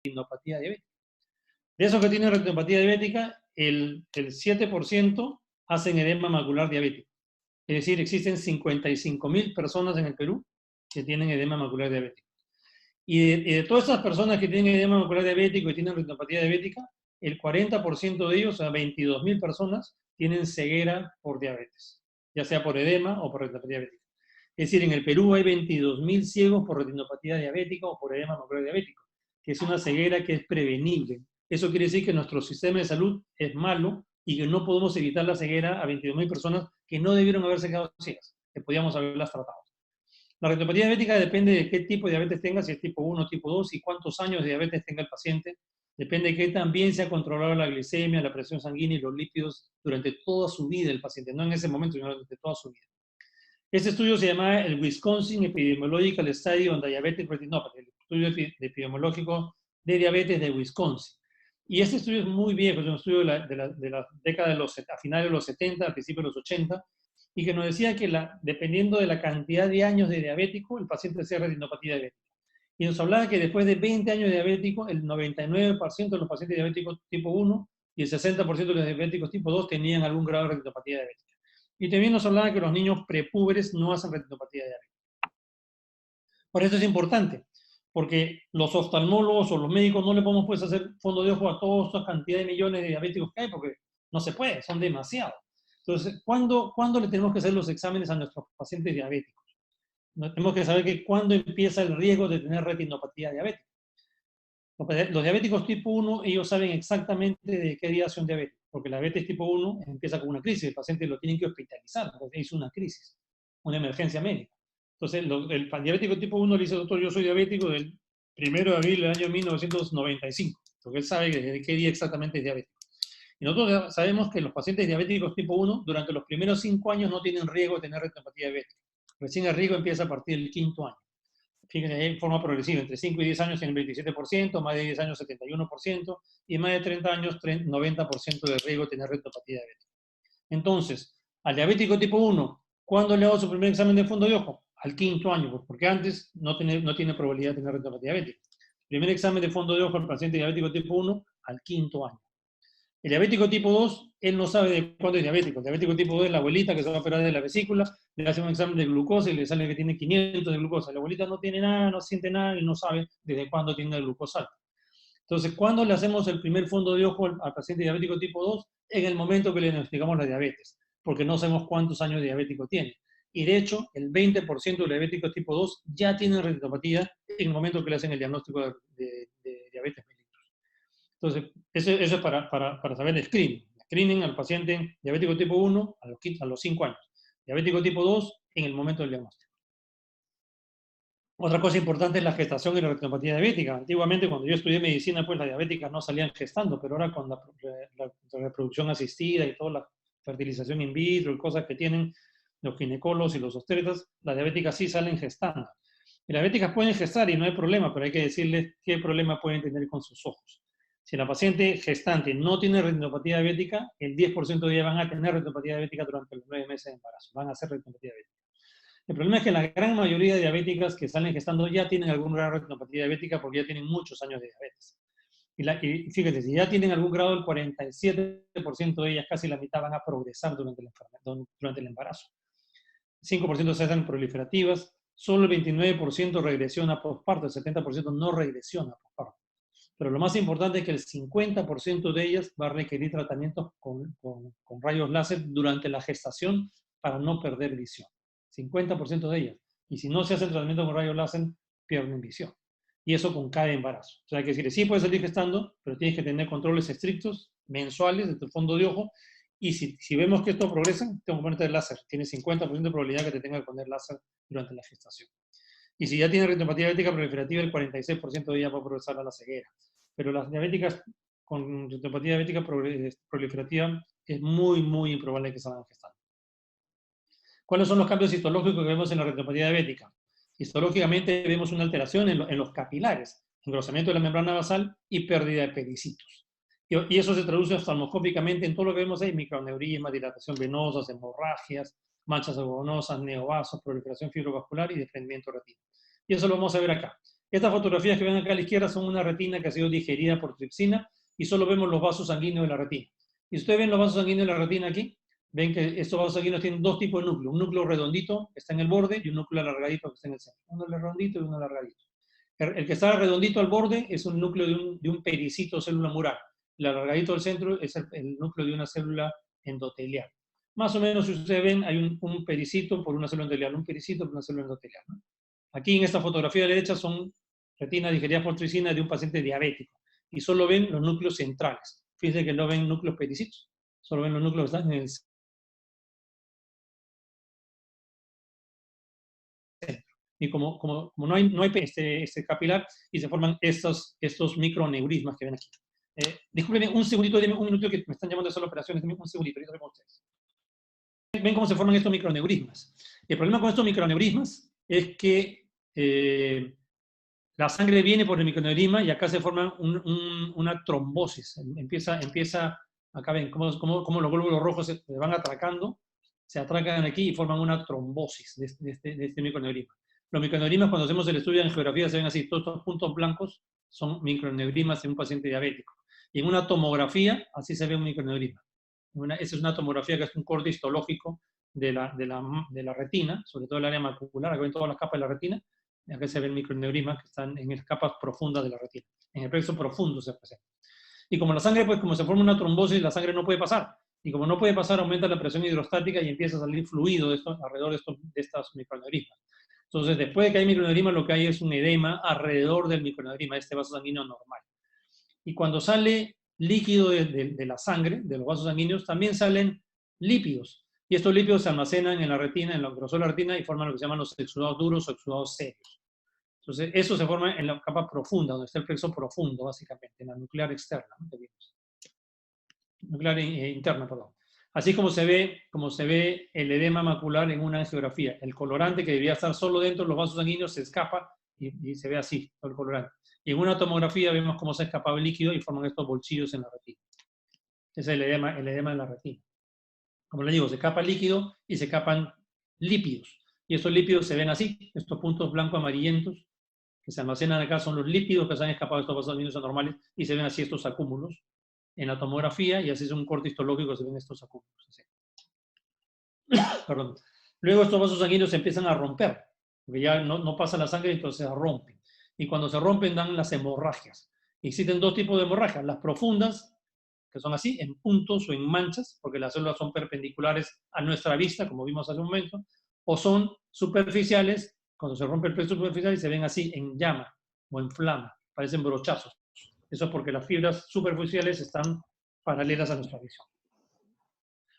retinopatía diabética. De esos que tienen retinopatía diabética, el 7% hacen edema macular diabético. Es decir, existen 55.000 personas en el Perú que tienen edema macular diabético. Y de todas esas personas que tienen edema macular diabético y tienen retinopatía diabética, el 40% de ellos, o sea, 22.000 personas, tienen ceguera por diabetes, ya sea por edema o por retinopatía diabética. Es decir, en el Perú hay 22.000 ciegos por retinopatía diabética o por edema macular diabético, que es una ceguera que es prevenible. Eso quiere decir que nuestro sistema de salud es malo y que no podemos evitar la ceguera a 22.000 personas que no debieron haberse quedado ciegas, que podíamos haberlas tratado. La retinopatía diabética depende de qué tipo de diabetes tenga, si es tipo 1, tipo 2 y cuántos años de diabetes tenga el paciente. Depende de qué tan bien se ha controlado la glicemia, la presión sanguínea y los lípidos durante toda su vida el paciente, no en ese momento, sino durante toda su vida. Este estudio se llama el Wisconsin Epidemiological Study on Diabetic Retinopathy, el estudio epidemiológico de diabetes de Wisconsin. Y este estudio es muy viejo, es un estudio de la década a finales de los 70, a principios de los 80, y que nos decía que dependiendo de la cantidad de años de diabético, el paciente hacía retinopatía diabética. Y nos hablaba que después de 20 años de diabético, el 99% de los pacientes diabéticos tipo 1 y el 60% de los diabéticos tipo 2 tenían algún grado de retinopatía diabética. Y también nos hablaba que los niños prepúberes no hacen retinopatía diabética. Por eso es importante, porque los oftalmólogos o los médicos no le podemos pues hacer fondo de ojo a toda esta cantidad de millones de diabéticos que hay, porque no se puede, son demasiados. Entonces, ¿cuándo le tenemos que hacer los exámenes a nuestros pacientes diabéticos? Tenemos que saber que cuándo empieza el riesgo de tener retinopatía diabética. Los diabéticos tipo 1, ellos saben exactamente de qué día son diabéticos, porque la diabetes tipo 1 empieza con una crisis, el paciente lo tienen que hospitalizar, porque es una crisis, una emergencia médica. Entonces, el diabético tipo 1 le dice, doctor, yo soy diabético del 1 de abril del año 1995, porque él sabe desde qué día exactamente es diabético. Y nosotros sabemos que los pacientes diabéticos tipo 1, durante los primeros 5 años no tienen riesgo de tener retinopatía diabética. Recién el riesgo empieza a partir del 5º año. Fíjense, en forma progresiva, entre 5 y 10 años tienen 27%, más de 10 años 71%, y más de 30 años 90% de riesgo de tener retinopatía diabética. Entonces, al diabético tipo 1, ¿cuándo le hago su primer examen de fondo de ojo? Al 5º año, porque antes no tiene probabilidad de tener retinopatía diabética. Primer examen de fondo de ojo al paciente diabético tipo 1 al 5º año. El diabético tipo 2, él no sabe de cuándo es diabético. El diabético tipo 2 es la abuelita que se va a operar de la vesícula, le hace un examen de glucosa y le sale que tiene 500 de glucosa. La abuelita no tiene nada, no siente nada y no sabe desde cuándo tiene el glucosa alta. Entonces, ¿cuándo le hacemos el primer fondo de ojo al paciente diabético tipo 2? En el momento que le diagnosticamos la diabetes, porque no sabemos cuántos años de diabético tiene. Y de hecho, el 20% de los diabéticos tipo 2 ya tienen retinopatía en el momento que le hacen el diagnóstico de diabetes mellitus. Entonces, eso es para saber el screening. Screening al paciente diabético tipo 1 a los 5 años. Diabético tipo 2 en el momento del diagnóstico. Otra cosa importante es la gestación y la retinopatía diabética. Antiguamente, cuando yo estudié medicina, pues las diabéticas no salían gestando, pero ahora con la reproducción asistida y toda la fertilización in vitro y cosas que tienen los ginecólogos y los obstetras, las diabéticas sí salen gestando. Y las diabéticas pueden gestar y no hay problema, pero hay que decirles qué problema pueden tener con sus ojos. Si la paciente gestante no tiene retinopatía diabética, el 10% de ellas van a tener retinopatía diabética durante los 9 meses de embarazo. Van a hacer retinopatía diabética. El problema es que la gran mayoría de diabéticas que salen gestando ya tienen algún grado de retinopatía diabética porque ya tienen muchos años de diabetes. Y fíjense, si ya tienen algún grado, el 47% de ellas, casi la mitad, van a progresar durante el embarazo. 5% se hacen proliferativas, solo el 29% regresiona posparto, el 70% no regresiona posparto. Pero lo más importante es que el 50% de ellas va a requerir tratamientos con rayos láser durante la gestación para no perder visión. 50% de ellas. Y si no se hace el tratamiento con rayos láser, pierden visión. Y eso con cada embarazo. O sea, hay que decir, sí puedes salir gestando, pero tienes que tener controles estrictos, mensuales, de tu fondo de ojo. Y si vemos que esto progresa, tengo que ponerte el láser. Tienes 50% de probabilidad que te tenga que poner láser durante la gestación. Y si ya tiene retinopatía diabética proliferativa, el 46% de ellas va a progresar a la ceguera. Pero las diabéticas con retinopatía diabética proliferativa es muy, muy improbable que salgan gestando. ¿Cuáles son los cambios histológicos que vemos en la retinopatía diabética? Histológicamente vemos una alteración en los capilares, engrosamiento de la membrana basal y pérdida de pericitos. Y eso se traduce oftalmoscópicamente en todo lo que vemos ahí: microneurisma, dilatación venosa, hemorragias, manchas algodonosas, neovasos, proliferación fibrovascular y desprendimiento retinal. Y eso lo vamos a ver acá. Estas fotografías que ven acá a la izquierda son una retina que ha sido digerida por tripsina y solo vemos los vasos sanguíneos de la retina. Y si ustedes ven los vasos sanguíneos de la retina aquí, ven que estos vasos sanguíneos tienen dos tipos de núcleo. Un núcleo redondito que está en el borde y un núcleo alargadito que está en el centro. Uno redondito y uno alargadito. El que está redondito al borde es un núcleo de un pericito o célula mural. El alargadito del centro es el núcleo de una célula endotelial. Más o menos, si ustedes ven, hay un pericito por una célula endotelial, un pericito por una célula endotelial, ¿no? Aquí en esta fotografía de la derecha son retinas digeridas por tripsina de un paciente diabético. Y solo ven los núcleos centrales. Fíjense que no ven núcleos pericitos. Solo ven los núcleos que están en el centro. Y como no hay este capilar, y se forman estos microneurismas que ven aquí. Disculpen un segundito, un minuto que me están llamando de hacer operaciones, un segundito, ahorita con ustedes. Ven cómo se forman estos microneurismas. El problema con estos microneurismas es que la sangre viene por el microneurisma y acá se forma una trombosis. Empieza, acá ven cómo los glóbulos rojos se van atracando, se atracan aquí y forman una trombosis de este microneurisma. Los microneurismas, cuando hacemos el estudio en geografía, se ven así, todos estos puntos blancos son microneurismas en un paciente diabético. Y en una tomografía, así se ve un microneurisma. Esa es una tomografía que es un corte histológico de la retina, sobre todo el área macular, acá ven todas las capas de la retina, y acá se ven microneurismas que están en las capas profundas de la retina. En el plexo profundo se presenta. Y como la sangre, pues como se forma una trombosis, la sangre no puede pasar. Y como no puede pasar, aumenta la presión hidrostática y empieza a salir fluido alrededor de estos microneurismas. Entonces, después de que hay microneurisma, lo que hay es un edema alrededor del microneurisma, este vaso sanguíneo normal. Y cuando sale líquido de la sangre, de los vasos sanguíneos, también salen lípidos. Y estos lípidos se almacenan en la retina, en el grosor de la retina, y forman lo que se llaman los exudados duros o exudados serios. Entonces, eso se forma en la capa profunda, donde está el plexo profundo, básicamente, en la nuclear externa, ¿no? Nuclear interna, perdón. Así como se ve el edema macular en una angiografía. El colorante que debía estar solo dentro de los vasos sanguíneos se escapa y se ve así, todo el colorante. Y en una tomografía vemos cómo se escapa el líquido y forman estos bolsillos en la retina. Ese es el edema en la retina. Como les digo, se escapa el líquido y se escapan lípidos. Y estos lípidos se ven así, estos puntos blanco-amarillentos que se almacenan acá son los lípidos que se han escapado de estos vasos sanguíneos anormales y se ven así estos acúmulos en la tomografía y así es un corte histológico, se ven estos acúmulos. Perdón. Luego estos vasos sanguíneos se empiezan a romper, porque ya no pasa la sangre, entonces se rompen. Y cuando se rompen dan las hemorragias. Existen dos tipos de hemorragias, las profundas, que son así, en puntos o en manchas, porque las células son perpendiculares a nuestra vista, como vimos hace un momento, o son superficiales, cuando se rompe el plexo superficial y se ven así, en llama o en flama, parecen brochazos. Eso es porque las fibras superficiales están paralelas a nuestra visión.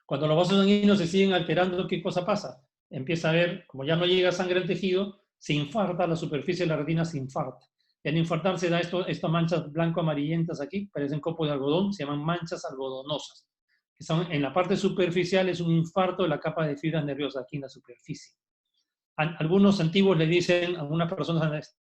Cuando los vasos sanguíneos se siguen alterando, ¿qué cosa pasa? Empieza a ver, como ya no llega sangre al tejido, se infarta la superficie de la retina, se infarta. Y al infartarse da estas manchas blanco-amarillentas aquí, parecen copos de algodón, se llaman manchas algodonosas. Que son, en la parte superficial es un infarto de la capa de fibras nerviosas aquí en la superficie. Algunos antiguos le dicen, a algunas personas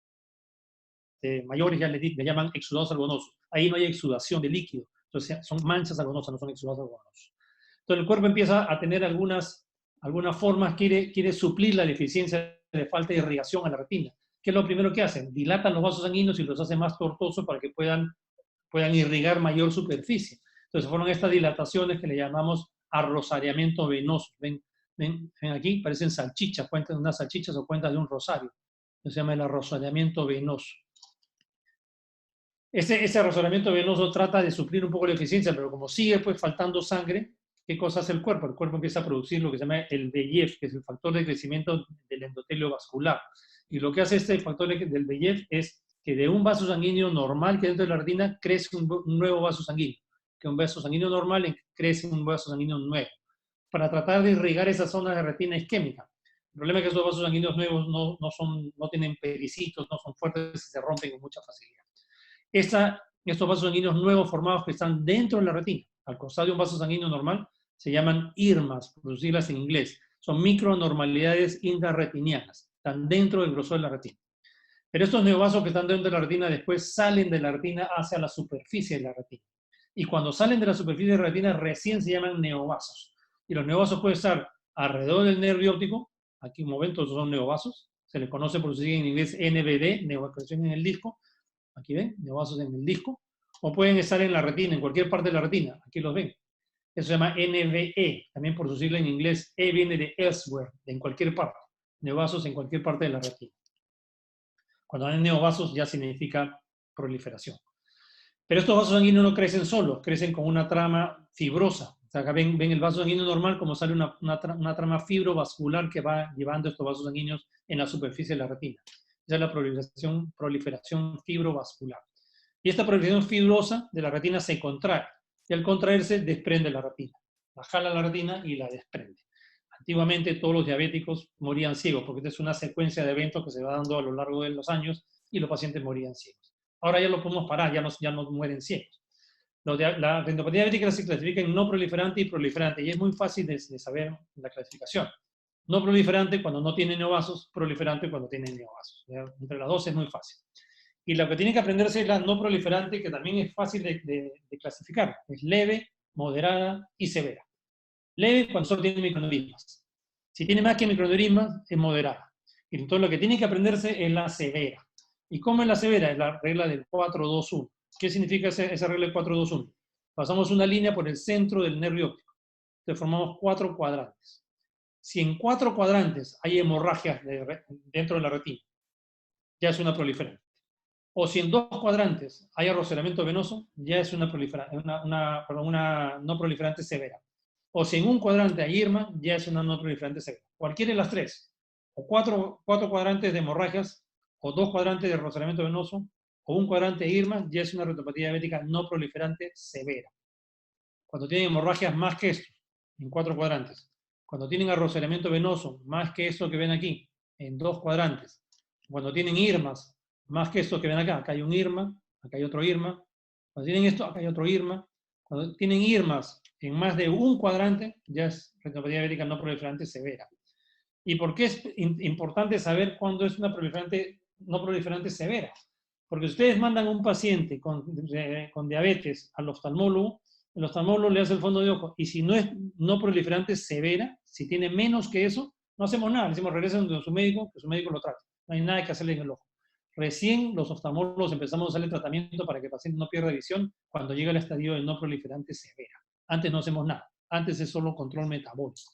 mayores ya le llaman exudados algodonosos. Ahí no hay exudación de líquido, entonces son manchas algodonosas, no son exudados algodonosos. Entonces el cuerpo empieza a tener algunas formas, quiere suplir la deficiencia de falta de irrigación a la retina. ¿Qué es lo primero que hacen? Dilatan los vasos sanguíneos y los hacen más tortuosos para que puedan irrigar mayor superficie. Entonces forman estas dilataciones que le llamamos arrosariamiento venoso. Ven aquí, parecen salchichas, cuentas de unas salchichas o cuentas de un rosario. Se llama el arrosariamiento venoso. Ese arrosariamiento venoso trata de suplir un poco la eficiencia, pero como sigue pues faltando sangre, ¿qué cosa hace el cuerpo? El cuerpo empieza a producir lo que se llama el VEGF, que es el factor de crecimiento del endotelio vascular. Y lo que hace este factor del VEGF es que de un vaso sanguíneo normal que dentro de la retina crece un nuevo vaso sanguíneo. Que un vaso sanguíneo normal crece un vaso sanguíneo nuevo. Para tratar de irrigar esa zona de retina isquémica. El problema es que esos vasos sanguíneos nuevos no tienen pericitos, no son fuertes y se rompen con mucha facilidad. Estos vasos sanguíneos nuevos formados que están dentro de la retina, al costado de un vaso sanguíneo normal, se llaman IRMAs, por sus siglas en inglés. Son micronormalidades intrarretinianas. Están dentro del grosor de la retina. Pero estos neovasos que están dentro de la retina después salen de la retina hacia la superficie de la retina. Y cuando salen de la superficie de la retina recién se llaman neovasos. Y los neovasos pueden estar alrededor del nervio óptico. Aquí un momento, estos son neovasos. Se le conoce por su sigla en inglés NVD, neovascularización en el disco. Aquí ven, neovasos en el disco. O pueden estar en la retina, en cualquier parte de la retina. Aquí los ven. Eso se llama NVE, también por su sigla en inglés. E viene de elsewhere, de en cualquier parte. Neovasos en cualquier parte de la retina. Cuando hay neovasos ya significa proliferación. Pero estos vasos sanguíneos no crecen solos, crecen con una trama fibrosa. O sea, acá ven el vaso sanguíneo normal como sale una trama fibrovascular que va llevando estos vasos sanguíneos en la superficie de la retina. Esa es la proliferación fibrovascular. Y esta proliferación fibrosa de la retina se contrae. Y al contraerse desprende la retina. La jala la retina y la desprende. Antiguamente todos los diabéticos morían ciegos, porque esta es una secuencia de eventos que se va dando a lo largo de los años y los pacientes morían ciegos. Ahora ya lo podemos parar, ya no mueren ciegos. La retinopatía diabética se clasifica en no proliferante y proliferante, y es muy fácil de saber la clasificación. No proliferante cuando no tiene neovasos, proliferante cuando tiene neovasos. Entre las dos es muy fácil. Y lo que tienen que aprenderse es la no proliferante, que también es fácil de clasificar. Es leve, moderada y severa. Leve cuando solo tiene microaneurismas. Si tiene más que microaneurismas, es moderada. Y entonces lo que tiene que aprenderse es la severa. ¿Y cómo es la severa? Es la regla del 4-2-1. ¿Qué significa esa regla del 4-2-1? Pasamos una línea por el centro del nervio óptico. Entonces formamos 4 cuadrantes. Si en 4 cuadrantes hay hemorragias dentro de la retina, ya es una proliferante. O si en 2 cuadrantes hay arroceramiento venoso, ya es una no proliferante severa. O si en un cuadrante hay IRMA, ya es una no proliferante severa. Cualquiera de las 3. O 4 cuadrantes de hemorragias, o 2 cuadrantes de arroceramiento venoso, o un cuadrante de IRMA, ya es una retinopatía diabética no proliferante severa. Cuando tienen hemorragias más que esto, en 4 cuadrantes. Cuando tienen arroceramiento venoso, más que esto que ven aquí, en 2 cuadrantes. Cuando tienen IRMAs, más que esto que ven acá. Acá hay un IRMA, acá hay otro IRMA. Cuando tienen esto, acá hay otro IRMA. Cuando tienen IRMAs en más de un cuadrante, ya es retinopatía diabética no proliferante severa. ¿Y por qué es importante saber cuándo es una no proliferante severa? Porque si ustedes mandan a un paciente con diabetes al oftalmólogo, el oftalmólogo le hace el fondo de ojo, y si no es no proliferante severa, si tiene menos que eso, no hacemos nada. Le decimos, regresen a su médico, que su médico lo trate. No hay nada que hacerle en el ojo. Recién los oftalmólogos empezamos a hacerle tratamiento para que el paciente no pierda visión cuando llega al estadio de no proliferante severa. Antes no hacemos nada. Antes es solo control metabólico.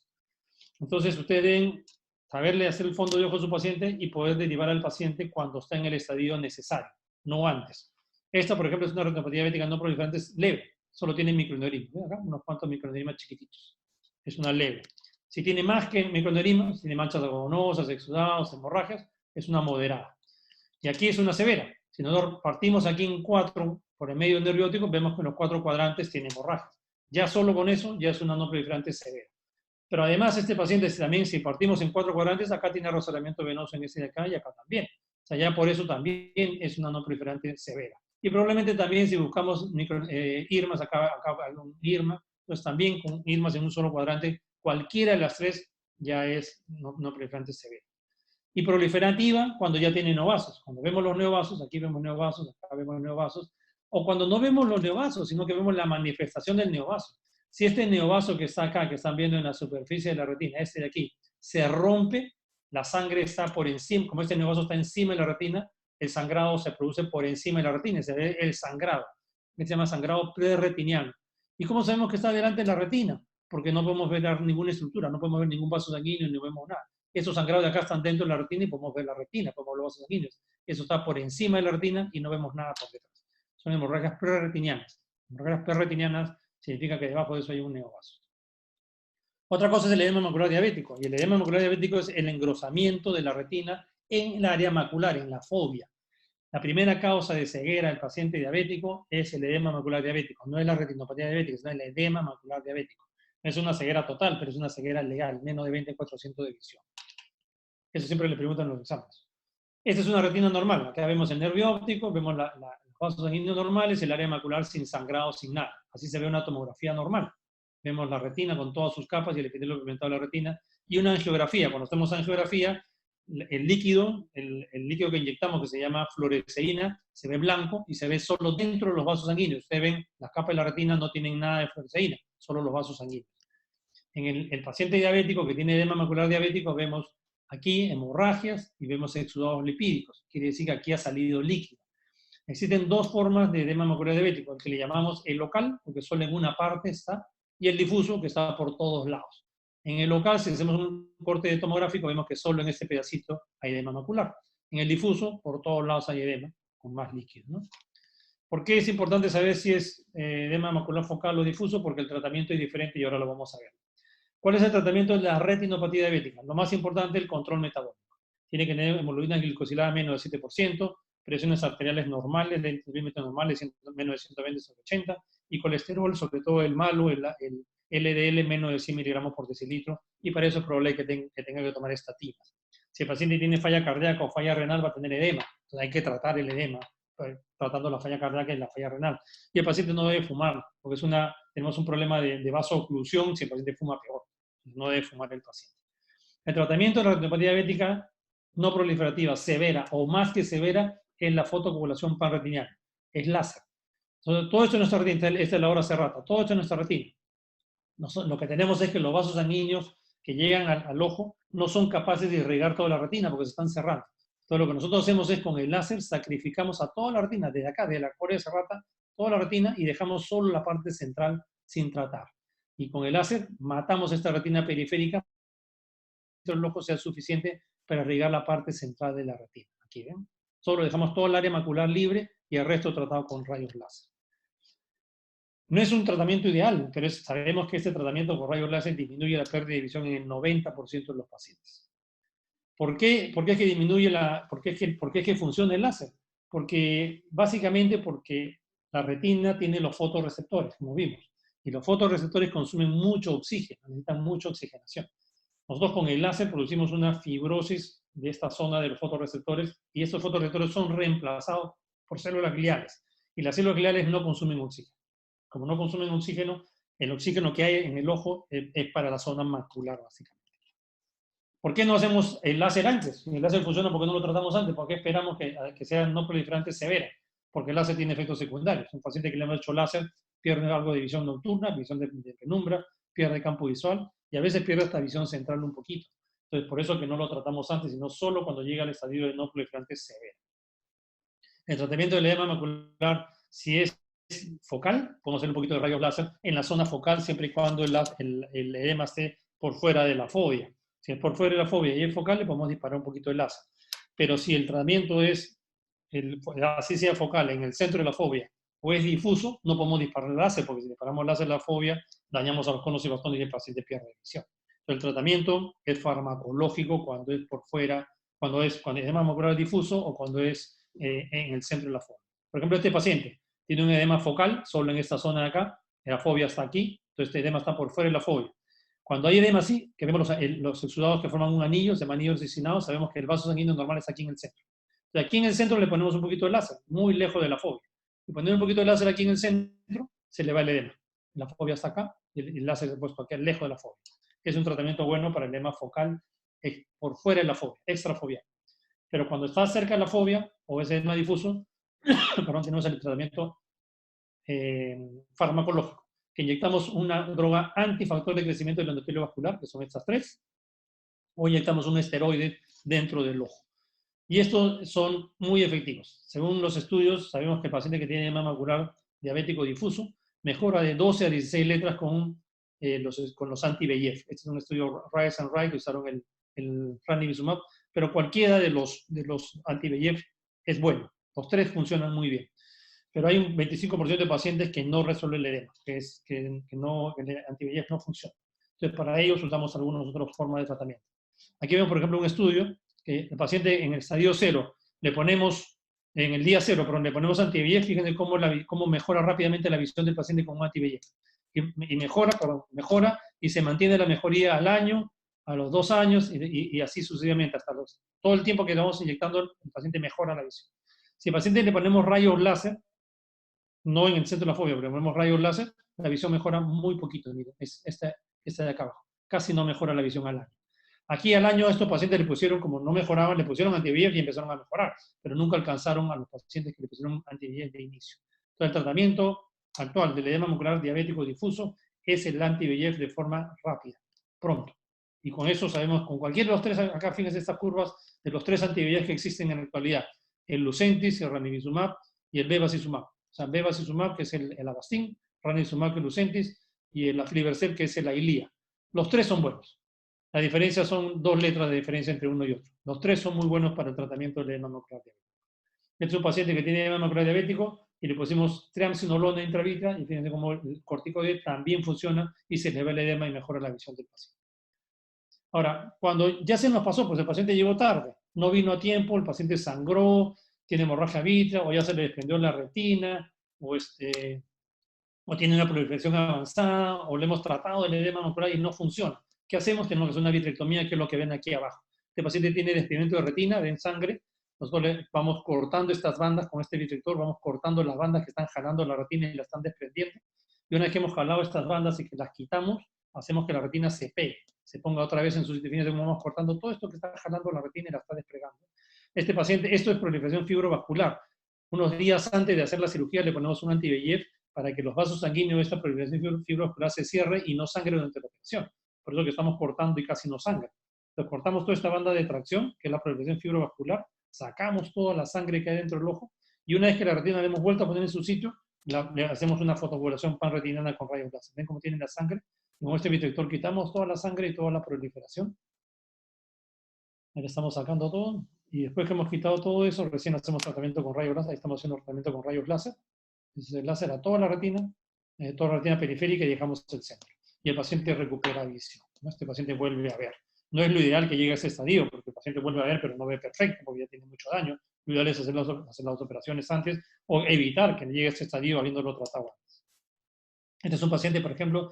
Entonces, ustedes deben saberle hacer el fondo de ojo a su paciente y poder derivar al paciente cuando está en el estadio necesario, no antes. Esta, por ejemplo, es una retinopatía diabética no proliferante leve, solo tiene microaneurismas. Acá unos cuantos microaneurismas chiquititos. Es una leve. Si tiene más que microaneurismas, tiene manchas algodonosas, exudados, hemorragias, es una moderada. Y aquí es una severa. Si nosotros partimos aquí en 4 por el medio nervio óptico, vemos que en los 4 cuadrantes tiene hemorragias. Ya solo con eso, ya es una no proliferante severa. Pero además este paciente también, si partimos en 4 cuadrantes, acá tiene arroceramiento venoso en este de acá y acá también. O sea, ya por eso también es una no proliferante severa. Y probablemente también si buscamos IRMAs, acá hay un IRMA, pues también con IRMAs en un solo cuadrante, cualquiera de las 3 ya es no proliferante severa. Y proliferativa cuando ya tiene neovasos. Cuando vemos los neovasos, aquí vemos neovasos, acá vemos neovasos, o cuando no vemos los neovasos, sino que vemos la manifestación del neovaso. Si este neovaso que está acá, que están viendo en la superficie de la retina, este de aquí, se rompe, la sangre está por encima, como este neovaso está encima de la retina, el sangrado se produce por encima de la retina, se ve el sangrado. Se llama sangrado preretiniano. ¿Y cómo sabemos que está delante de la retina? Porque no podemos ver ninguna estructura, no podemos ver ningún vaso sanguíneo, ni vemos nada. Esos sangrados de acá están dentro de la retina y podemos ver la retina, podemos ver los vasos sanguíneos. Eso está por encima de la retina y no vemos nada por detrás. Son hemorragias preretinianas. Hemorragias preretinianas significa que debajo de eso hay un neovaso. Otra cosa es el edema macular diabético. Y el edema macular diabético es el engrosamiento de la retina en el área macular, en la fovea. La primera causa de ceguera del paciente diabético es el edema macular diabético. No es la retinopatía diabética, sino el edema macular diabético. No es una ceguera total, pero es una ceguera legal, menos de 20/400 de visión. Eso siempre le preguntan en los exámenes. Esta es una retina normal. Acá vemos el nervio óptico, vemos los vasos sanguíneos normales, el área macular sin sangrado, sin nada. Así se ve una tomografía normal. Vemos la retina con todas sus capas y el epitelio pigmentado de la retina. Y una angiografía. Cuando hacemos angiografía, el líquido que inyectamos, que se llama fluoresceína, se ve blanco y se ve solo dentro de los vasos sanguíneos. Ustedes ven, las capas de la retina no tienen nada de fluoresceína, solo los vasos sanguíneos. En el paciente diabético que tiene edema macular diabético, vemos Aquí hemorragias y vemos exudados lipídicos. Quiere decir que aquí ha salido líquido. Existen dos formas de edema macular diabético, el que le llamamos el local, porque solo en una parte está, y el difuso, que está por todos lados. En el local, si hacemos un corte de tomográfico, vemos que solo en este pedacito hay edema macular. En el difuso, por todos lados hay edema, con más líquido, ¿no? ¿Por qué es importante saber si es edema macular focal o difuso? Porque el tratamiento es diferente y ahora lo vamos a ver. ¿Cuál es el tratamiento de la retinopatía diabética? Lo más importante, el control metabólico. Tiene que tener hemoglobina glicosilada menos del 7%, presiones arteriales normales, de límites normales, menos de 120 sobre 80, y colesterol, sobre todo el malo, el LDL, menos de 100 miligramos por decilitro, y para eso es probable que tenga que tomar estatinas. Si el paciente tiene falla cardíaca o falla renal, va a tener edema, entonces hay que tratar el edema, tratando la falla cardíaca y la falla renal. Y el paciente no debe fumar, porque tenemos un problema de vasooclusión, si el paciente fuma peor, no debe fumar el paciente. El tratamiento de la retinopatía diabética no proliferativa, severa o más que severa, es la fotocoagulación panretiniana, es láser. Entonces, todo esto en nuestra retina, esta es la hora cerrada, todo esto en nuestra retina. Lo que tenemos es que los vasos sanguíneos que llegan al ojo no son capaces de irrigar toda la retina porque se están cerrando. Entonces lo que nosotros hacemos es con el láser sacrificamos a toda la retina, desde acá, de la córnea cerrada, toda la retina y dejamos solo la parte central sin tratar. Y con el láser matamos esta retina periférica, el ojo sea suficiente para irrigar la parte central de la retina. Aquí ven. Solo dejamos todo el área macular libre y el resto tratado con rayos láser. No es un tratamiento ideal, pero sabemos que este tratamiento con rayos láser disminuye la pérdida de visión en el 90% de los pacientes. ¿Por qué es que disminuye por qué es que funciona el láser? Básicamente porque la retina tiene los fotorreceptores, como vimos, y los fotorreceptores consumen mucho oxígeno, necesitan mucha oxigenación. Nosotros con el láser producimos una fibrosis de esta zona de los fotorreceptores y estos fotorreceptores son reemplazados por células gliales y las células gliales no consumen oxígeno. Como no consumen oxígeno, el oxígeno que hay en el ojo es para la zona macular, básicamente. ¿Por qué no hacemos el láser antes? El láser funciona porque no lo tratamos antes. ¿Por qué esperamos que sea no proliferante severa? Porque el láser tiene efectos secundarios. Un paciente que le hemos hecho láser pierde algo de visión nocturna, visión de penumbra, pierde campo visual y a veces pierde esta visión central un poquito. Entonces, por eso que no lo tratamos antes, sino solo cuando llega al estadio de no proliferante severa. El tratamiento del edema macular, si es focal, podemos hacer un poquito de rayos láser en la zona focal siempre y cuando el edema esté por fuera de la fobia. Si es por fuera de la fobia y es focal, le podemos disparar un poquito de láser. Pero si el tratamiento es, así sea focal, en el centro de la fobia, o es difuso, no podemos disparar láser, porque si disparamos láser a la fobia, dañamos a los conos y bastones y el paciente pierde visión. Entonces, el tratamiento es farmacológico cuando es por fuera, cuando el edema macular difuso o cuando es en el centro de la fobia. Por ejemplo, este paciente tiene un edema focal solo en esta zona de acá, la fobia está aquí, entonces este edema está por fuera de la fobia. Cuando hay edema así, que vemos los exudados que forman un anillo, se llaman anillos discinados, sabemos que el vaso sanguíneo normal está aquí en el centro. Entonces, aquí en el centro le ponemos un poquito de láser, muy lejos de la fobia. Y poniendo un poquito de láser aquí en el centro, se le va el edema. La fobia está acá y el láser es puesto aquí lejos de la fobia. Es un tratamiento bueno para el edema focal por fuera de la fobia, extrafobial. Pero cuando está cerca de la fobia o es edema difuso, perdón, tenemos el tratamiento farmacológico, que inyectamos una droga antifactor de crecimiento del endotelio vascular, que son estas tres, o inyectamos un esteroide dentro del ojo. Y estos son muy efectivos. Según los estudios, sabemos que el paciente que tiene edema macular diabético difuso mejora de 12 a 16 letras con los anti-VEGF. Este es un estudio Rise and Rise que usaron el ranibizumab, pero cualquiera de los anti-VEGF es bueno. Los tres funcionan muy bien. Pero hay un 25% de pacientes que no resuelven el edema, que el anti-VEGF no funciona. Entonces, para ellos usamos algunas otras formas de tratamiento. Aquí vemos, por ejemplo, un estudio que el paciente en el estadio 0 le ponemos, en el día 0, pero le ponemos anti-VEGF, fíjense cómo mejora rápidamente la visión del paciente con un anti-VEGF. Y mejora y se mantiene la mejoría al año, a los 2 años y así sucesivamente hasta todo el tiempo que vamos inyectando el paciente mejora la visión. Si al paciente le ponemos rayos láser, no en el centro de la fobia, pero le ponemos rayos láser, la visión mejora muy poquito. Miren, es esta de acá abajo. Casi no mejora la visión al año. Aquí al año a estos pacientes le pusieron, como no mejoraban, le pusieron anti-VEGF y empezaron a mejorar, pero nunca alcanzaron a los pacientes que le pusieron anti-VEGF de inicio. Entonces el tratamiento actual del edema macular diabético difuso es el anti-VEGF de forma rápida, pronto. Y con eso sabemos, con cualquiera de los tres, acá fíjense estas curvas, de los tres anti-VIH que existen en la actualidad, el Lucentis, el ranibizumab y el bevacizumab. O sea, bevacizumab, que es el Avastin, ranibizumab, que es Lucentis, y el aflibercept, que es el Ailía. Los tres son buenos. La diferencia son 2 letras de diferencia entre uno y otro. Los tres son muy buenos para el tratamiento del edema macular diabético. Este es un paciente que tiene edema macular diabético y le pusimos triamcinolona intravítrea y fíjense cómo el corticoide también funciona y se le ve el edema y mejora la visión del paciente. Ahora, cuando ya se nos pasó, pues el paciente llegó tarde, no vino a tiempo, el paciente sangró, tiene hemorragia vítrea, o ya se le desprendió la retina, o tiene una proliferación avanzada, o le hemos tratado el edema macular y no funciona. ¿Qué hacemos? Tenemos que hacer una vitrectomía, que es lo que ven aquí abajo. Este paciente tiene desprendimiento de retina, ven sangre, nosotros le vamos cortando estas bandas con este vitrector, vamos cortando las bandas que están jalando la retina y la están desprendiendo. Y una vez que hemos jalado estas bandas y que las quitamos, hacemos que la retina se pegue, se ponga otra vez en su sitio. Fíjense cómo vamos cortando todo esto que está jalando la retina y la está desplegando. Este paciente, esto es proliferación fibrovascular. Unos días antes de hacer la cirugía le ponemos un anti-VEGF para que los vasos sanguíneos de esta proliferación fibrovascular se cierre y no sangre durante la operación. Por eso que estamos cortando y casi no sangra. Entonces cortamos toda esta banda de tracción, que es la proliferación fibrovascular, sacamos toda la sangre que hay dentro del ojo, y una vez que la retina la hemos vuelto a poner en su sitio, le hacemos una fotocoagulación panretinana con rayos láser. ¿Ven cómo tiene la sangre? Con este vitrector quitamos toda la sangre y toda la proliferación. Ahí le estamos sacando todo. Y después que hemos quitado todo eso, recién hacemos tratamiento con rayos láser. Ahí estamos haciendo tratamiento con rayos láser. Entonces el láser a toda la retina periférica, y dejamos el centro. Y el paciente recupera visión, ¿no? Este paciente vuelve a ver. No es lo ideal que llegue a ese estadio, porque el paciente vuelve a ver, pero no ve perfecto, porque ya tiene mucho daño. Lo ideal es hacer las operaciones antes, o evitar que llegue a ese estadio habiéndolo tratado antes. Este es un paciente, por ejemplo,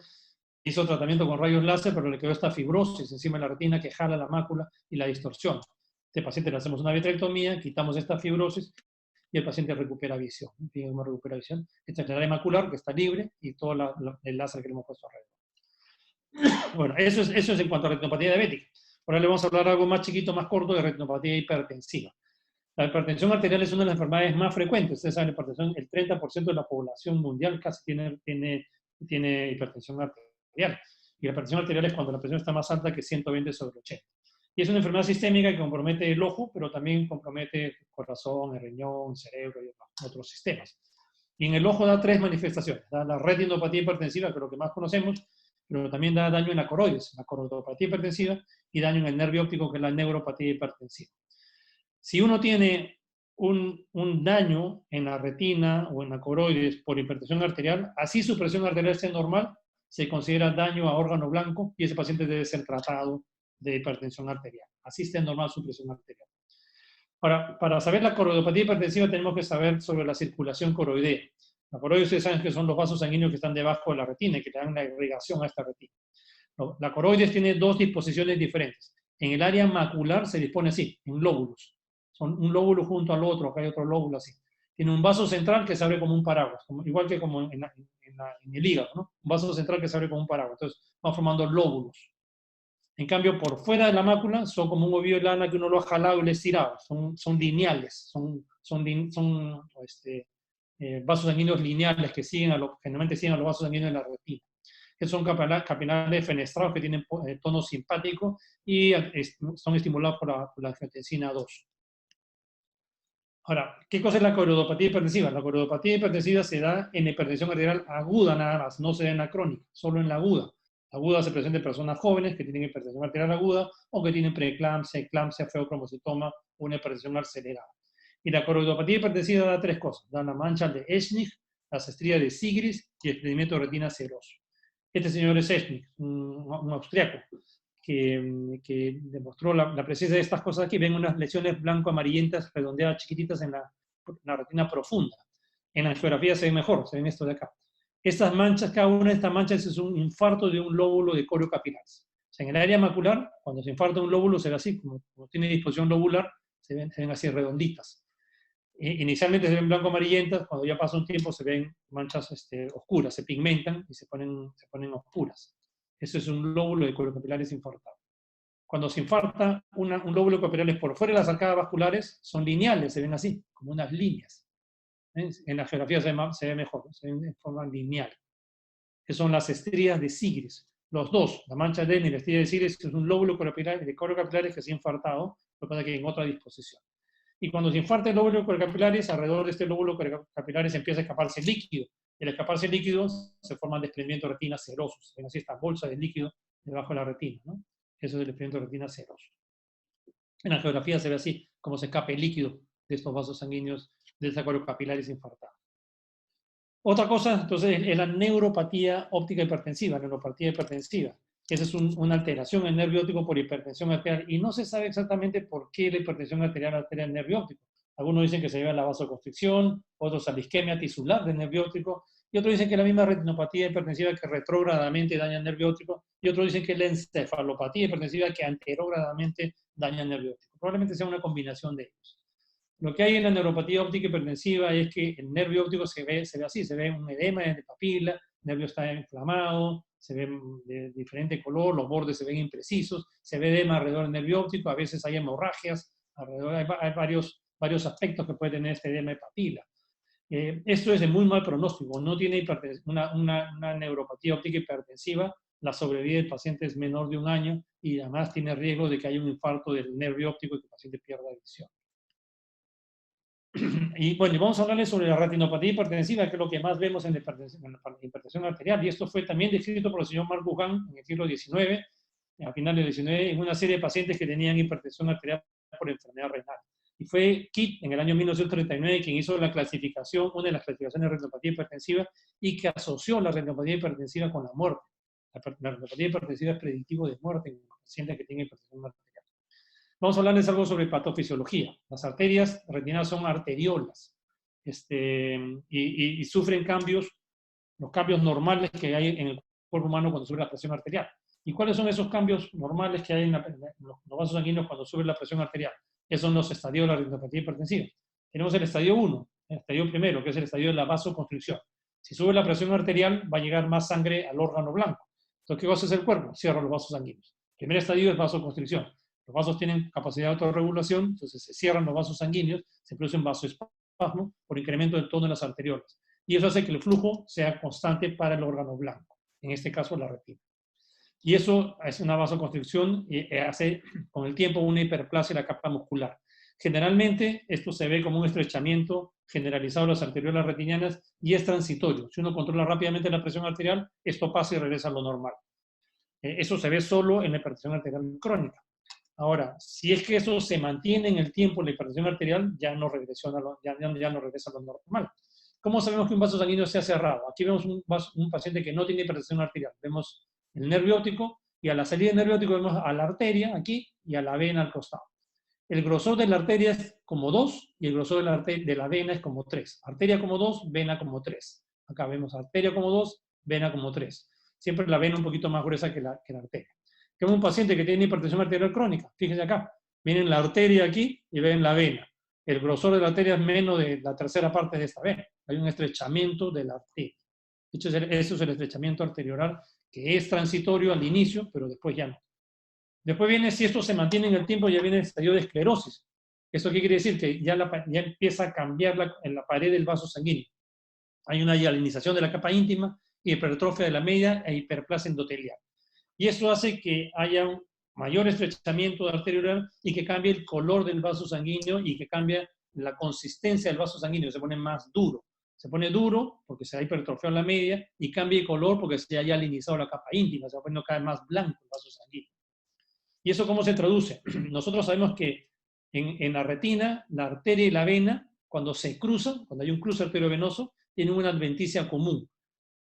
hizo tratamiento con rayos láser, pero le quedó esta fibrosis encima de la retina que jala la mácula y la distorsiona. Este paciente le hacemos una vitrectomía, quitamos esta fibrosis y el paciente recupera visión. Tiene una recupera visión. Esta es el área macular que está libre y todo el láser que le hemos puesto alrededor. Bueno, eso es en cuanto a retinopatía diabética. Ahora le vamos a hablar algo más chiquito, más corto, de retinopatía hipertensiva. La hipertensión arterial es una de las enfermedades más frecuentes. Ustedes saben, la hipertensión, el 30% de la población mundial casi tiene hipertensión arterial. Y la hipertensión arterial es cuando la presión está más alta que 120/80. Y es una enfermedad sistémica que compromete el ojo, pero también compromete el corazón, el riñón, el cerebro y otros sistemas. Y en el ojo da 3 manifestaciones. Da la retinopatía hipertensiva, que es lo que más conocemos, pero también da daño en la coroides, la coronopatía hipertensiva, y daño en el nervio óptico, que es la neuropatía hipertensiva. Si uno tiene un daño en la retina o en la coroides por hipertensión arterial, así su presión arterial esté normal, se considera daño a órgano blanco y ese paciente debe ser tratado de hipertensión arterial. Así esté normal su presión arterial. Ahora, para saber la coroidopatía hipertensiva tenemos que saber sobre la circulación coroidea. La coroides, ustedes saben que son los vasos sanguíneos que están debajo de la retina y que le dan la irrigación a esta retina. La coroides tiene 2 disposiciones diferentes. En el área macular se dispone así, en lóbulos. Son un lóbulo junto al otro, acá hay otro lóbulo así. Tiene un vaso central que se abre como un paraguas, igual que como en el hígado, ¿no? Un vaso central que se abre como un paraguas. Entonces, van formando lóbulos. En cambio, por fuera de la mácula, son como un ovillo de lana que uno lo ha jalado y lo ha estirado. Son lineales, vasos sanguíneos lineales que generalmente siguen a los vasos sanguíneos de la retina. Que son capilares fenestrados que tienen tono simpático y son estimulados por la angiotensina 2. Ahora, ¿qué cosa es la coroidopatía hipertensiva? La coroidopatía hipertensiva se da en hipertensión arterial aguda nada más, no se da en la crónica, solo en la aguda. La aguda se presenta en personas jóvenes que tienen hipertensión arterial aguda o que tienen preeclampsia, eclampsia, feocromocitoma o una hipertensión acelerada. Y la coroidopatía hipertensiva da 3 cosas. Da la mancha de Eschnig, las estrías de Sigris y el desprendimiento de retina seroso. Este señor es Eschnig, un austriaco, que demostró la presencia de estas cosas aquí. Ven unas lesiones blanco-amarillentas, redondeadas, chiquititas en la retina profunda. En la angiografía se ve mejor, se ven esto de acá. Estas manchas, cada una de estas manchas es un infarto de un lóbulo de corio capilares. O sea, en el área macular, cuando se infarta un lóbulo, se ve así, como tiene disposición lobular, se ven así redonditas. Inicialmente se ven blanco-amarillentas, cuando ya pasa un tiempo se ven manchas oscuras, se pigmentan y se ponen oscuras. Eso es un lóbulo de corio capilares infartado. Cuando se infarta un lóbulo de capilares por fuera de las arcadas vasculares, son lineales, se ven así, como unas líneas. En la geografía se ve mejor, se ven de forma lineal. Que son las estrías de Sigris. Los dos, la mancha de Denny y la estilla de Sears, es un lóbulo de corocapilares que se ha infartado, lo que pasa es que en otra disposición. Y cuando se infarta el lóbulo corocapilares, alrededor de este lóbulo corocapilares empieza a escaparse líquido. Y al escaparse líquido se forman desprendimientos de retina serosos. Ven así esta bolsa de líquido debajo de la retina, ¿no? Eso es el desprendimiento de retina seroso. En la geografía se ve así, como se escape el líquido de estos vasos sanguíneos de esa corocapilares infartada. Otra cosa, entonces, es la neuropatía óptica hipertensiva, neuropatía hipertensiva. Esa es una alteración en el nervio óptico por hipertensión arterial y no se sabe exactamente por qué la hipertensión arterial altera el nervio óptico. Algunos dicen que se debe a la vasoconstricción, otros a la isquemia tisular del nervio óptico, y otros dicen que la misma retinopatía hipertensiva que retrógradamente daña el nervio óptico, y otros dicen que la encefalopatía hipertensiva que anterogradamente daña el nervio óptico. Probablemente sea una combinación de ellos. Lo que hay en la neuropatía óptica hipertensiva es que el nervio óptico se ve así, se ve un edema de papila, el nervio está inflamado, se ve de diferente color, los bordes se ven imprecisos, se ve edema alrededor del nervio óptico, a veces hay hemorragias, alrededor hay varios aspectos que puede tener este edema de papila. Esto es de muy mal pronóstico, no tiene una neuropatía óptica hipertensiva, la sobrevida del paciente es menor de 1 año y además tiene riesgo de que haya un infarto del nervio óptico y que el paciente pierda visión. Y bueno, vamos a hablarles sobre la retinopatía hipertensiva, que es lo que más vemos en la hipertensión arterial. Y esto fue también descrito por el señor Mark Buchan en el siglo XIX, a finales del XIX, en una serie de pacientes que tenían hipertensión arterial por enfermedad renal. Y fue Kitt, en el año 1939, quien hizo la clasificación, una de las clasificaciones de retinopatía hipertensiva, y que asoció la retinopatía hipertensiva con la muerte. La retinopatía hipertensiva es predictivo de muerte en pacientes que tienen hipertensión arterial. Vamos a hablarles algo sobre patofisiología. Las arterias retinianas son arteriolas y sufren cambios, los cambios normales que hay en el cuerpo humano cuando sube la presión arterial. ¿Y cuáles son esos cambios normales que hay en los vasos sanguíneos cuando sube la presión arterial? Esos son los estadios de la retinopatía hipertensiva. Tenemos el estadio 1, el estadio primero, que es el estadio de la vasoconstricción. Si sube la presión arterial, va a llegar más sangre al órgano blanco. Entonces, ¿qué hace el cuerpo? Cierra los vasos sanguíneos. El primer estadio es vasoconstricción. Los vasos tienen capacidad de autorregulación, entonces se cierran los vasos sanguíneos, se produce un vasoespasmo por incremento del tono de las arteriolas. Y eso hace que el flujo sea constante para el órgano blanco, en este caso la retina. Y eso es una vasoconstricción y hace con el tiempo una hiperplasia de la capa muscular. Generalmente esto se ve como un estrechamiento generalizado de las arteriolas retinianas y es transitorio. Si uno controla rápidamente la presión arterial, esto pasa y regresa a lo normal. Eso se ve solo en la hipertensión arterial crónica. Ahora, si es que eso se mantiene en el tiempo, la hipertensión arterial ya no regresa a lo normal. ¿Cómo sabemos que un vaso sanguíneo se ha cerrado? Aquí vemos un paciente que no tiene hipertensión arterial. Vemos el nervio óptico y a la salida del nervio óptico vemos a la arteria aquí y a la vena al costado. El grosor de la arteria es como 2 y el grosor de la vena es como 3. Arteria como 2, vena como 3. Acá vemos arteria como 2, vena como 3. Siempre la vena un poquito más gruesa que la arteria. Tengo un paciente que tiene hipertensión arterial crónica. Fíjense acá. Miren la arteria aquí y ven la vena. El grosor de la arteria es menos de la tercera parte de esta vena. Hay un estrechamiento de la arteria. Eso es el estrechamiento arteriolar que es transitorio al inicio, pero después ya no. Después viene, si esto se mantiene en el tiempo, ya viene el estadio de esclerosis. ¿Esto qué quiere decir? Que ya empieza a cambiar en la pared del vaso sanguíneo. Hay una hialinización de la capa íntima, hipertrofia de la media e hiperplasia endotelial. Y eso hace que haya un mayor estrechamiento arteriolar y que cambie el color del vaso sanguíneo y que cambie la consistencia del vaso sanguíneo, se pone más duro. Se pone duro porque se ha hipertrofiado la media y cambia el color porque se haya alinizado la capa íntima, se va poniendo cada vez más blanco el vaso sanguíneo. ¿Y eso cómo se traduce? Nosotros sabemos que en la retina, la arteria y la vena, cuando se cruzan, cuando hay un cruce arteriovenoso, tienen una adventicia común.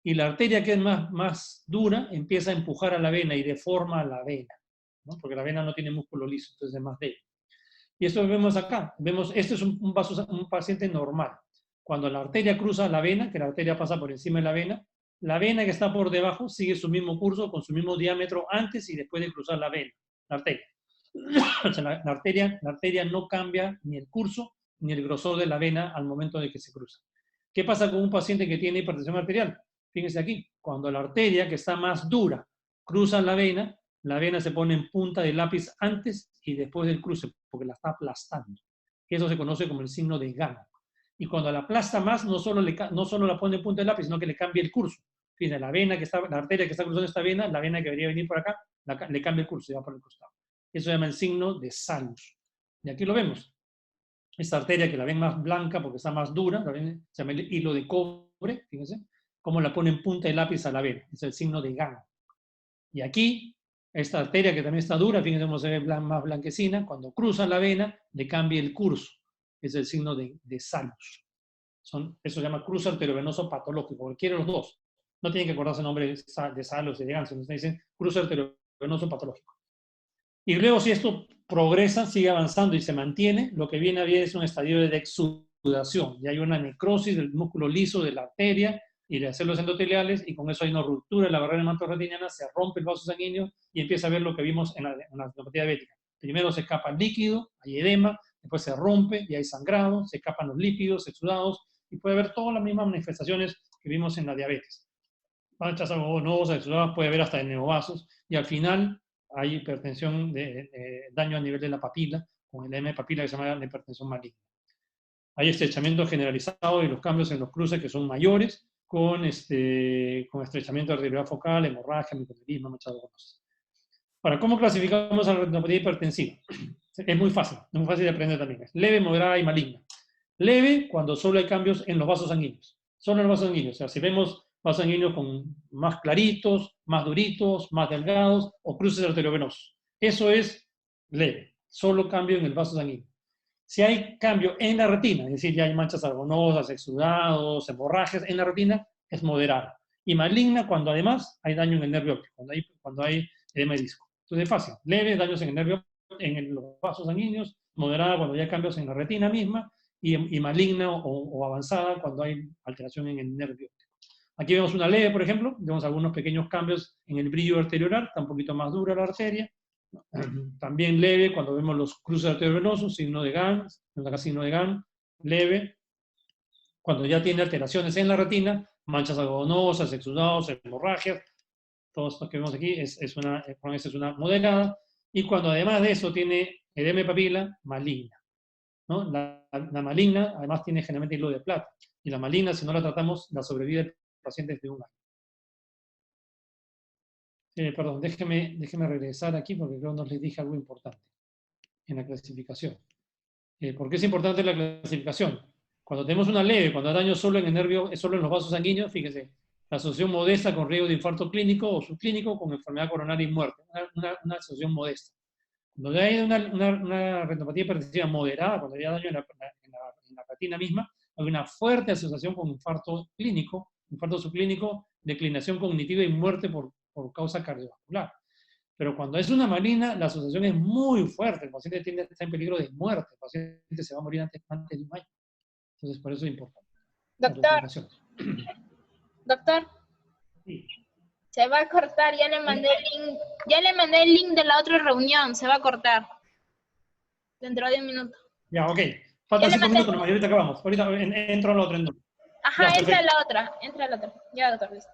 Y la arteria que es más dura empieza a empujar a la vena y deforma la vena, ¿no? Porque la vena no tiene músculo liso, entonces es más débil. Y esto lo vemos acá. Este es un paciente normal. Cuando la arteria cruza la vena, que la arteria pasa por encima de la vena que está por debajo sigue su mismo curso con su mismo diámetro antes y después de cruzar la vena, la arteria. O sea, la arteria no cambia ni el curso ni el grosor de la vena al momento de que se cruza. ¿Qué pasa con un paciente que tiene hipertensión arterial? Fíjense aquí, cuando la arteria, que está más dura, cruza la vena se pone en punta de lápiz antes y después del cruce, porque la está aplastando. Eso se conoce como el signo de Gann. Y cuando la aplasta más, no solo la pone en punta de lápiz, sino que le cambia el curso. Fíjense, la vena que está, la arteria que está cruzando esta vena, la vena que debería venir por acá, le cambia el curso y va por el costado. Eso se llama el signo de salus. Y aquí lo vemos. Esta arteria que la ven más blanca porque está más dura, se llama el hilo de cobre, fíjense, cómo la pone en punta de lápiz a la vena. Es el signo de Gauss. Y aquí, esta arteria que también está dura, fíjense cómo se ve más blanquecina, cuando cruza la vena, le cambia el curso. Es el signo de salus. Eso se llama cruce arteriovenoso patológico, cualquiera de los dos. No tienen que acordarse el nombre de salus, de Gauss, entonces dicen cruce arteriovenoso patológico. Y luego, si esto progresa, sigue avanzando y se mantiene, lo que viene a bien es un estadio de exudación. Y hay una necrosis del músculo liso de la arteria y de las células endoteliales, y con eso hay una ruptura de la barrera hematoretiniana, se rompe el vaso sanguíneo y empieza a ver lo que vimos en la retinopatía diabética. Primero se escapa el líquido, hay edema, después se rompe y hay sangrado, se escapan los lípidos exudados, y puede haber todas las mismas manifestaciones que vimos en la diabetes. Manchas algodonosas, exudadas, puede haber hasta en neovasos, y al final hay hipertensión, daño a nivel de la papila, con el edema de papila que se llama la hipertensión maligna. Hay estrechamiento generalizado y los cambios en los cruces que son mayores, con estrechamiento de arterial focal, hemorragia, microcelismo, manchas algodonosas. Ahora, ¿cómo clasificamos a la retinopatía hipertensiva? Es muy fácil de aprender también. Es leve, moderada y maligna. Leve cuando solo hay cambios en los vasos sanguíneos. Solo en los vasos sanguíneos. O sea, si vemos vasos sanguíneos con más claritos, más duritos, más delgados, o cruces arteriovenosos. Eso es leve. Solo cambio en el vaso sanguíneo. Si hay cambio en la retina, es decir, ya hay manchas algodonosas, exudados, hemorragias en la retina, es moderada. Y maligna cuando además hay daño en el nervio óptico, cuando hay edema de disco. Entonces es fácil. Leve, daños en el nervio, en los vasos sanguíneos, moderada cuando hay cambios en la retina misma, y maligna o avanzada cuando hay alteración en el nervio óptico. Aquí vemos una leve, por ejemplo, vemos algunos pequeños cambios en el brillo arteriolar, está un poquito más dura la arteria. También leve cuando vemos los cruces arteriovenosos, signo de Gauss, acá signo de Gauss, leve. Cuando ya tiene alteraciones en la retina, manchas algodonosas, exudados, hemorragias, todo esto que vemos aquí es una moderada. Y cuando además de eso tiene edema de papila, maligna, ¿no? La maligna además tiene generalmente hilo de plata. Y la maligna, si no la tratamos, la sobrevida del paciente es de 1 año. Perdón, déjeme regresar aquí porque creo que no les dije algo importante en la clasificación. ¿Por qué es importante la clasificación? Cuando tenemos una leve, cuando hay daño solo en el nervio, solo en los vasos sanguíneos, fíjense, la asociación modesta con riesgo de infarto clínico o subclínico con enfermedad coronaria y muerte. Una asociación modesta. Cuando hay una retinopatía hipertensiva moderada, cuando hay daño en la retina misma, hay una fuerte asociación con infarto clínico, infarto subclínico, declinación cognitiva y muerte por causa cardiovascular. Pero cuando es una maligna, la asociación es muy fuerte. El paciente está en peligro de muerte. El paciente se va a morir antes de 1 año. Entonces, por eso es importante. Doctor, sí. Se va a cortar. Ya le mandé el link de la otra reunión. Se va a cortar. Dentro de 1 minuto. Ya, ok. Faltan 5 minutos nomás y ahorita acabamos. Ahorita entro a la otra. Ajá, entra a la otra. Ya, doctor, listo.